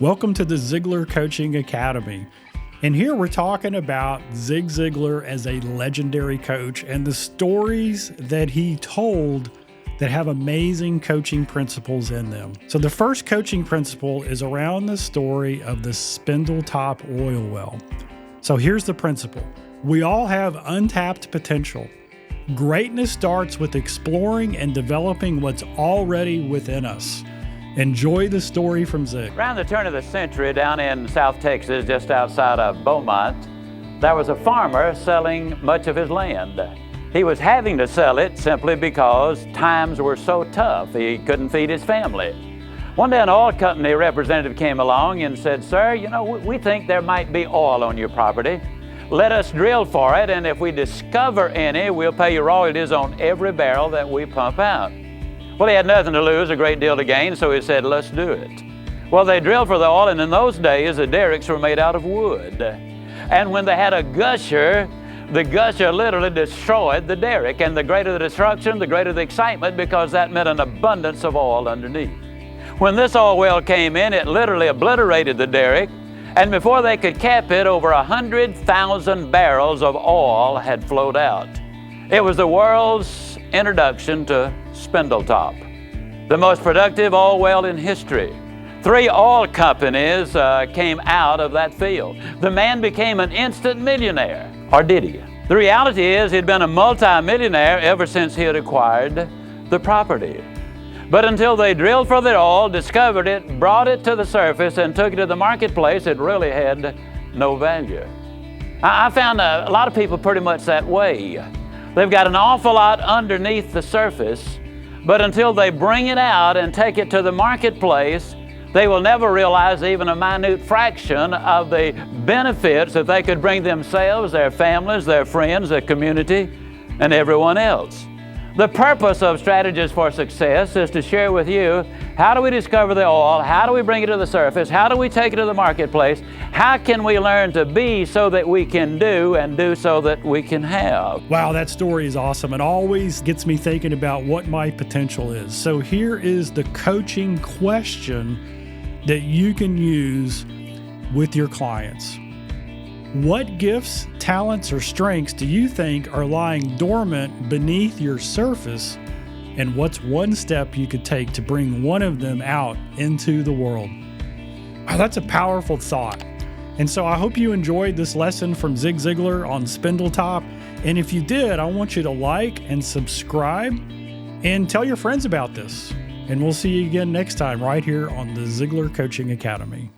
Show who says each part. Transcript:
Speaker 1: Welcome to the Ziglar Coaching Academy. And here we're talking about Zig Ziglar as a legendary coach and the stories that he told that have amazing coaching principles in them. So the first coaching principle is around the story of the Spindletop Oil Well. So here's the principle. We all have untapped potential. Greatness starts with exploring and developing what's already within us. Enjoy the story from Zig.
Speaker 2: Around the turn of the century, down in South Texas, just outside of Beaumont, there was a farmer selling much of his land. He was having to sell it simply because times were so tough. He couldn't feed his family. One day an oil company representative came along and said, "Sir, we think there might be oil on your property. Let us drill for it, and if we discover any, we'll pay you royalties on every barrel that we pump out." Well, he had nothing to lose, a great deal to gain, so he said, "Let's do it." Well, they drilled for the oil, and in those days, the derricks were made out of wood. And when they had a gusher, the gusher literally destroyed the derrick. And the greater the destruction, the greater the excitement, because that meant an abundance of oil underneath. When this oil well came in, it literally obliterated the derrick. And before they could cap it, over 100,000 barrels of oil had flowed out. It was the world's introduction to Spindletop, the most productive oil well in history. 3 oil companies came out of that field. The man became an instant millionaire, or did he? The reality is he'd been a multi-millionaire ever since he had acquired the property. But until they drilled for the oil, discovered it, brought it to the surface, and took it to the marketplace, it really had no value. I found a lot of people pretty much that way. They've got an awful lot underneath the surface, but until they bring it out and take it to the marketplace, they will never realize even a minute fraction of the benefits that they could bring themselves, their families, their friends, their community, and everyone else. The purpose of Strategies for Success is to share with you, how do we discover the oil? How do we bring it to the surface? How do we take it to the marketplace? How can we learn to be so that we can do, and do so that we can have?
Speaker 1: Wow, that story is awesome. It always gets me thinking about what my potential is. So here is the coaching question that you can use with your clients. What gifts, talents, or strengths do you think are lying dormant beneath your surface? And what's one step you could take to bring one of them out into the world? Oh, that's a powerful thought. And so I hope you enjoyed this lesson from Zig Ziglar on Spindletop. And if you did, I want you to like and subscribe and tell your friends about this. And we'll see you again next time right here on the Ziglar Coaching Academy.